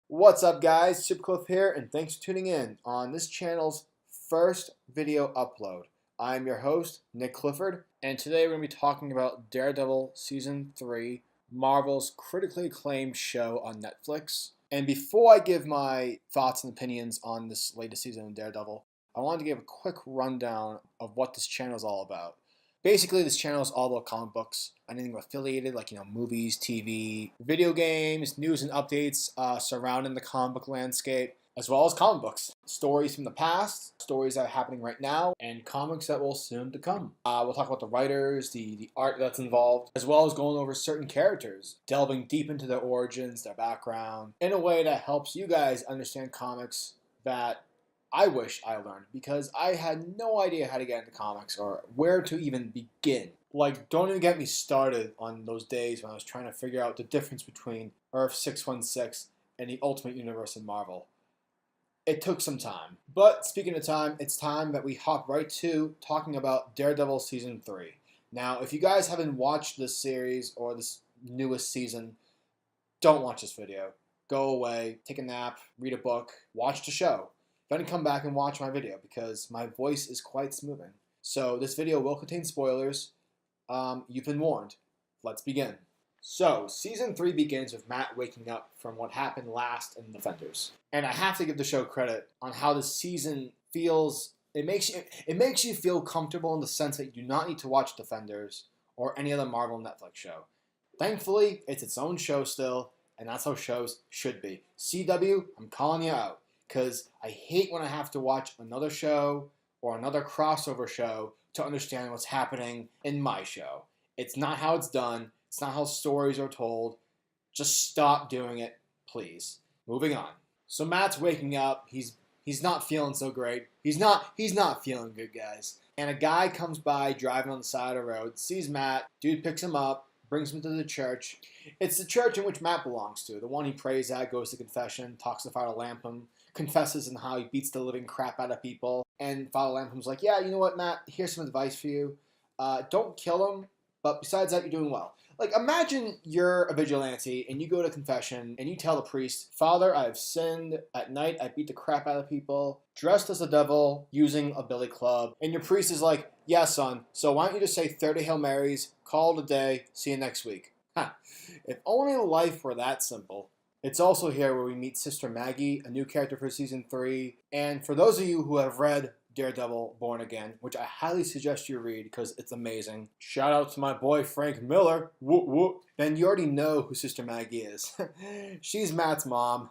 What's up, guys? SuperCliff here, and thanks for tuning in on this channel's first video upload. I'm your host, Nick Clifford, and today we're going to be talking about Daredevil Season 3, Marvel's critically acclaimed show on Netflix. And before I give my thoughts and opinions on this latest season of Daredevil, I wanted to give a quick rundown of what this channel is all about. Basically, this channel is all about comic books, anything affiliated, like, movies, TV, video games, news and updates surrounding the comic book landscape, as well as comic books. Stories from the past, stories that are happening right now, and comics that will soon to come. We'll talk about the writers, the art that's involved, as well as going over certain characters, delving deep into their origins, their background, in a way that helps you guys understand comics that I wish I learned, because I had no idea how to get into comics or where to even begin. Like, don't even get me started on those days when I was trying to figure out the difference between Earth 616 and the Ultimate Universe in Marvel. It took some time. But speaking of time, it's time that we hop right to talking about Daredevil Season 3. Now, if you guys haven't watched this series or this newest season, don't watch this video. Go away, take a nap, read a book, watch the show. Then come back and watch my video, because my voice is quite smoothing. So this video will contain spoilers. You've been warned. Let's begin. So, Season 3 begins with Matt waking up from what happened last in Defenders. And I have to give the show credit on how this season feels. It makes you feel comfortable in the sense that you do not need to watch Defenders or any other Marvel Netflix show. Thankfully, it's its own show still, and that's how shows should be. CW, I'm calling you out. Because I hate when I have to watch another show or another crossover show to understand what's happening in my show. It's not how it's done. It's not how stories are told. Just stop doing it, please. Moving on. So Matt's waking up. He's not feeling so great. He's not feeling good, guys. And a guy comes by driving on the side of the road, sees Matt. Dude picks him up, brings him to the church. It's the church in which Matt belongs to. The one he prays at, goes to confession, talks to Father Lampum, confesses in how he beats the living crap out of people. And Father Lampum's like, yeah, you know what, Matt? Here's some advice for you. Don't kill him, but besides that, you're doing well. Like, imagine you're a vigilante and you go to confession and you tell the priest, Father, I have sinned. At night, I beat the crap out of people, dressed as a devil, using a billy club. And your priest is like, yeah, son, so why don't you just say 30 Hail Marys, call it a day, see you next week. If only life were that simple. It's also here where we meet Sister Maggie, a new character for Season 3. And for those of you who have read Daredevil Born Again, which I highly suggest you read because it's amazing. Shout out to my boy Frank Miller. Whoop whoop. Then you already know who Sister Maggie is. She's Matt's mom.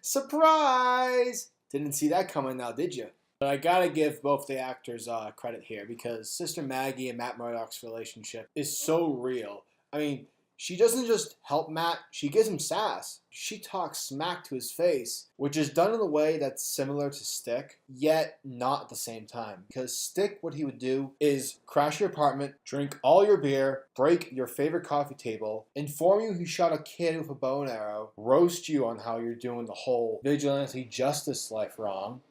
Surprise! Didn't see that coming now, did you? But I gotta give both the actors credit here, because Sister Maggie and Matt Murdock's relationship is so real. I mean, she doesn't just help Matt, she gives him sass. She talks smack to his face, which is done in a way that's similar to Stick, yet not at the same time. Because Stick, what he would do is crash your apartment, drink all your beer, break your favorite coffee table, inform you he shot a kid with a bow and arrow, roast you on how you're doing the whole vigilante justice life wrong,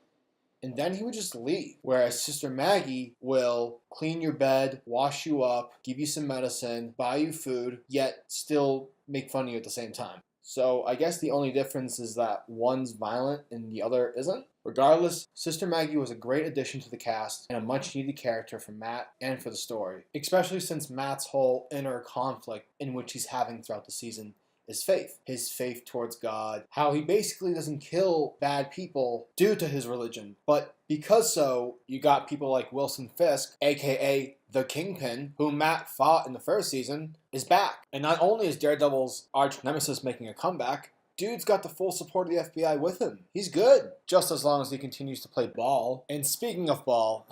and then he would just leave. Whereas Sister Maggie will clean your bed, wash you up, give you some medicine, buy you food, yet still make fun of you at the same time. So I guess the only difference is that one's violent and the other isn't. Regardless, Sister Maggie was a great addition to the cast and a much needed character for Matt and for the story. Especially since Matt's whole inner conflict in which he's having throughout the season is faith. His faith towards God. How he basically doesn't kill bad people due to his religion. But because so, you got people like Wilson Fisk, aka the Kingpin, whom Matt fought in the first season, is back. And not only is Daredevil's arch nemesis making a comeback, dude's got the full support of the FBI with him. He's good. Just as long as he continues to play ball. And speaking of ball,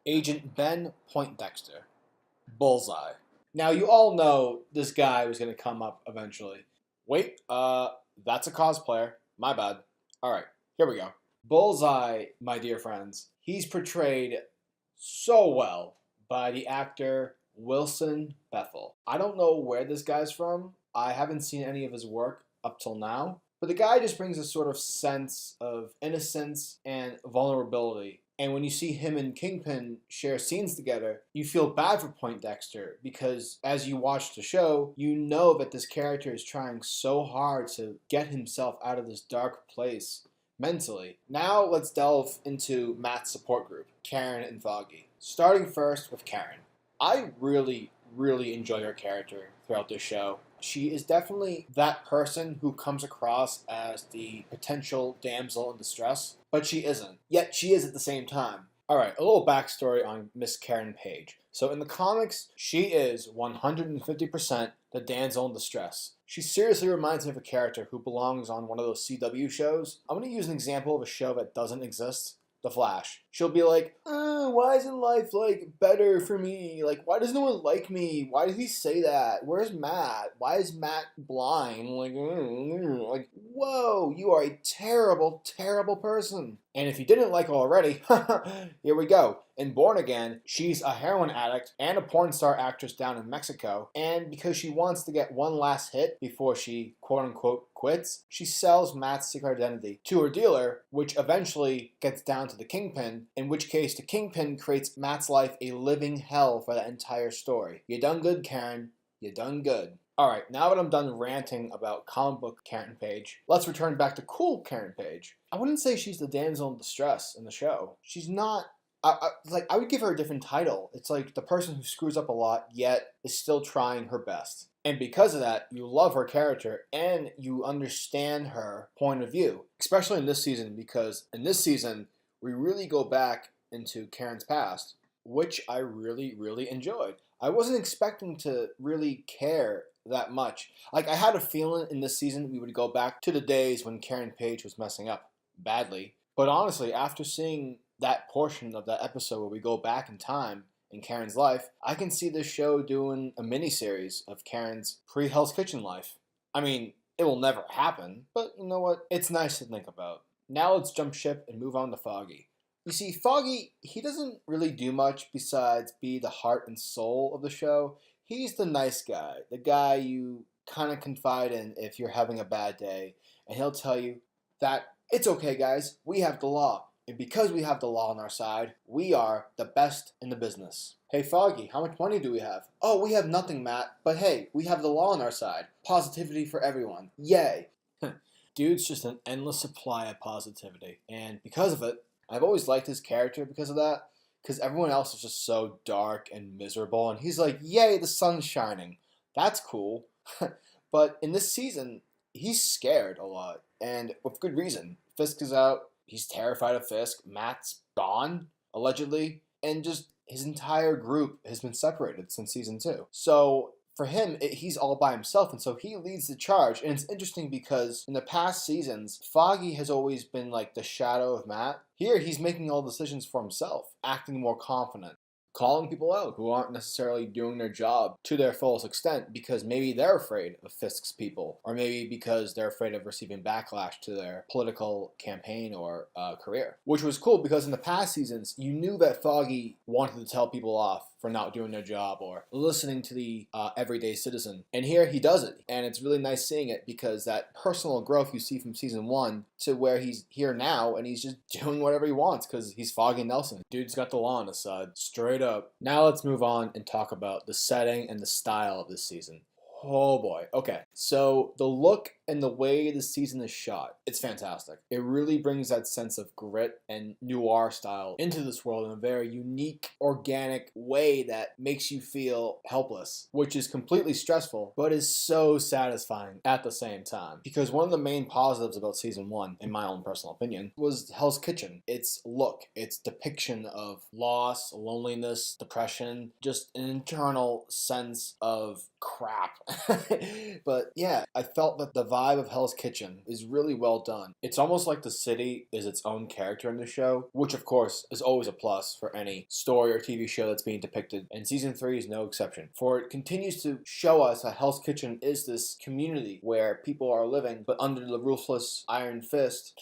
Agent Ben Poindexter. Bullseye. Now, you all know this guy was going to come up eventually. Wait, that's a cosplayer. My bad. All right, here we go. Bullseye, my dear friends, he's portrayed so well by the actor Wilson Bethel. I don't know where this guy's from. I haven't seen any of his work up till now. But the guy just brings a sort of sense of innocence and vulnerability And when you see him and Kingpin share scenes together, you feel bad for Poindexter because as you watch the show, you know that this character is trying so hard to get himself out of this dark place mentally. Now let's delve into Matt's support group, Karen and Foggy. Starting first with Karen. I really enjoy her character throughout this show. She is definitely that person who comes across as the potential damsel in distress, but she isn't. Yet she is at the same time. Alright, a little backstory on Miss Karen Page. So in the comics, she is 150% the damsel in distress. She seriously reminds me of a character who belongs on one of those CW shows. I'm going to use an example of a show that doesn't exist. The Flash. She'll be like, why isn't life, better for me? Why does no one like me? Why did he say that? Where's Matt? Why is Matt blind? Whoa, you are a terrible, terrible person. And if you didn't like already, here we go. In Born Again, she's a heroin addict and a porn star actress down in Mexico. And because she wants to get one last hit before she quote-unquote quits, she sells Matt's secret identity to her dealer, which eventually gets down to the Kingpin, in which case the Kingpin creates Matt's life a living hell for the entire story. You done good, Karen. You done good. Alright, now that I'm done ranting about comic book Karen Page, let's return back to cool Karen Page. I wouldn't say she's the damsel in distress in the show. She's not. I would give her a different title. It's like the person who screws up a lot, yet is still trying her best. And because of that, you love her character and you understand her point of view. Especially in this season, because in this season, we really go back into Karen's past, which I really enjoyed. I wasn't expecting to really care that much. I had a feeling in this season we would go back to the days when Karen Page was messing up badly. But honestly, after seeing that portion of that episode where we go back in time in Karen's life, I can see this show doing a mini-series of Karen's pre-Hell's Kitchen life. I mean, it will never happen, but you know what? It's nice to think about. Now let's jump ship and move on to Foggy. You see, Foggy, he doesn't really do much besides be the heart and soul of the show. He's the nice guy, the guy you kind of confide in if you're having a bad day, and he'll tell you that it's okay, guys, we have the law. And because we have the law on our side, we are the best in the business. Hey, Foggy, how much money do we have? Oh, we have nothing, Matt. But hey, we have the law on our side. Positivity for everyone. Yay. Dude's just an endless supply of positivity. And because of it, I've always liked his character because of that. Because everyone else is just so dark and miserable. And he's like, yay, the sun's shining. That's cool. But in this season, he's scared a lot. And with good reason. Fisk is out. He's terrified of Fisk. Matt's gone, allegedly. And just his entire group has been separated since season 2. So for him, he's all by himself. And so he leads the charge. And it's interesting because in the past seasons, Foggy has always been like the shadow of Matt. Here, he's making all decisions for himself, acting more confident, calling people out who aren't necessarily doing their job to their fullest extent because maybe they're afraid of Fisk's people, or maybe because they're afraid of receiving backlash to their political campaign or career. Which was cool because in the past seasons, you knew that Foggy wanted to tell people off for not doing their job or listening to the everyday citizen. And here he does it. And it's really nice seeing it because that personal growth you see from season 1 to where he's here now and he's just doing whatever he wants because he's Foggy Nelson. Dude's got the law on his side. Straight up. Now let's move on and talk about the setting and the style of this season. Oh boy. Okay. So the look and the way the season is shot, it's fantastic. It really brings that sense of grit and noir style into this world in a very unique, organic way that makes you feel helpless, which is completely stressful, but is so satisfying at the same time. Because one of the main positives about season 1, in my own personal opinion, was Hell's Kitchen. Its look, its depiction of loss, loneliness, depression, just an internal sense of crap. But yeah, I felt that the vibe of Hell's Kitchen is really well done. It's almost like the city is its own character in the show, which of course is always a plus for any story or TV show that's being depicted, and season 3 is no exception. For it continues to show us that Hell's Kitchen is this community where people are living, but under the ruthless iron fist.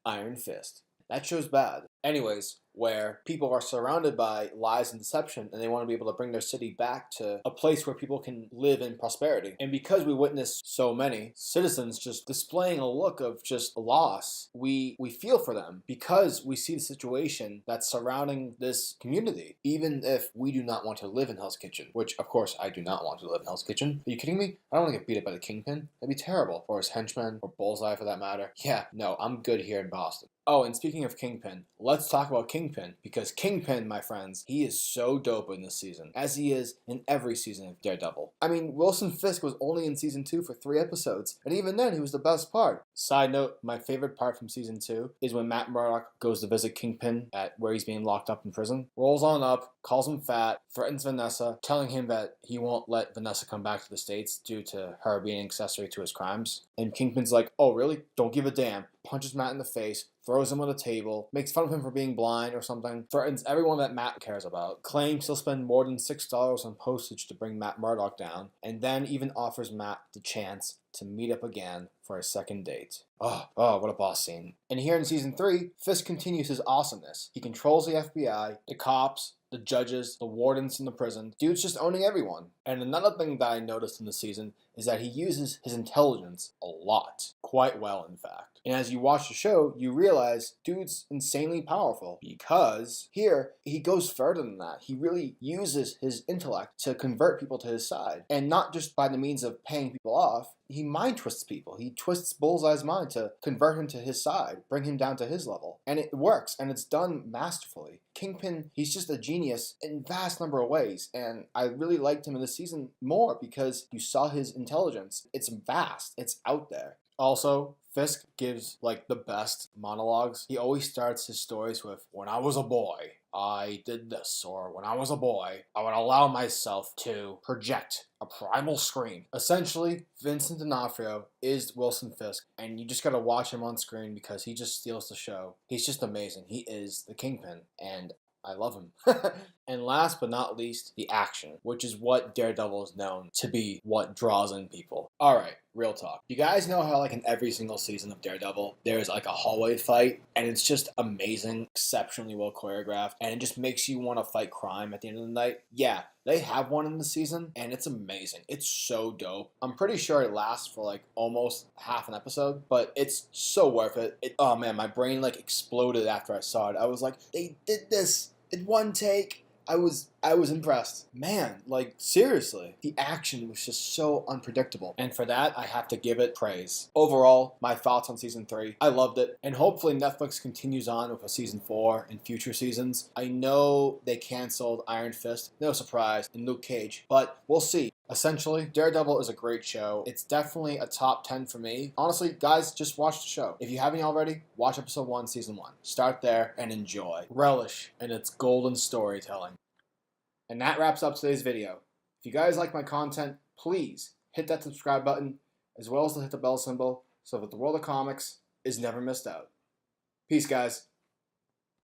Iron fist. That show's bad. Anyways, where people are surrounded by lies and deception and they want to be able to bring their city back to a place where people can live in prosperity. And because we witness so many citizens just displaying a look of just loss, we feel for them because we see the situation that's surrounding this community. Even if we do not want to live in Hell's Kitchen, which of course I do not want to live in Hell's Kitchen. Are you kidding me? I don't want to get beat up by the Kingpin. That'd be terrible. Or his henchmen, or Bullseye for that matter. Yeah, no, I'm good here in Boston. Oh, and speaking of Kingpin, let's talk about Kingpin, because Kingpin, my friends, he is so dope in this season, as he is in every season of Daredevil. I mean, Wilson Fisk was only in season 2 for 3 episodes, and even then he was the best part. Side note, my favorite part from season 2 is when Matt Murdock goes to visit Kingpin at where he's being locked up in prison, rolls on up, calls him fat, threatens Vanessa, telling him that he won't let Vanessa come back to the States due to her being accessory to his crimes. And Kingpin's like, oh really? Don't give a damn. Punches Matt in the face, throws him on the table, makes fun of him for being blind or something, threatens everyone that Matt cares about, claims he'll spend more than $6 on postage to bring Matt Murdock down, and then even offers Matt the chance to meet up again for a second date. Oh, what a boss scene. And here in season 3, Fisk continues his awesomeness. He controls the FBI, the cops, the judges, the wardens in the prison. Dude's just owning everyone. And another thing that I noticed in the season is that he uses his intelligence a lot. Quite well, in fact. And as you watch the show, you realize dude's insanely powerful, because here he goes further than that. He really uses his intellect to convert people to his side. And not just by the means of paying people off, he mind twists people. He twists Bullseye's mind to convert him to his side, bring him down to his level. And it works, and it's done masterfully. Kingpin, he's just a genius in vast number of ways, and I really liked him in this season more because you saw his intelligence. It's vast, it's out there. Also, Fisk gives like the best monologues. He always starts his stories with, when I was a boy, I did this, or when I was a boy, I would allow myself to project a primal scream. Essentially, Vincent D'Onofrio is Wilson Fisk, and you just gotta watch him on screen because he just steals the show. He's just amazing. He is the Kingpin, and I love him. And last but not least, the action, which is what Daredevil is known to be, what draws in people. Alright, real talk. You guys know how like in every single season of Daredevil, there's like a hallway fight, and it's just amazing, exceptionally well choreographed, and it just makes you want to fight crime at the end of the night? Yeah, they have one in the season, and it's amazing. It's so dope. I'm pretty sure it lasts for like almost half an episode, but it's so worth it. Oh man, my brain like exploded after I saw it. I was like, they did this in one take. I was impressed. Man, like seriously, the action was just so unpredictable. And for that, I have to give it praise. Overall, my thoughts on season 3, I loved it. And hopefully Netflix continues on with a season 4 in future seasons. I know they canceled Iron Fist, no surprise, and Luke Cage, but we'll see. Essentially, Daredevil is a great show. It's definitely a top 10 for me. Honestly, guys, just watch the show. If you haven't already, watch episode 1, season 1. Start there and enjoy. Relish in its golden storytelling. And that wraps up today's video. If you guys like my content, please hit that subscribe button, as well as hit the bell symbol, so that the world of comics is never missed out. Peace, guys.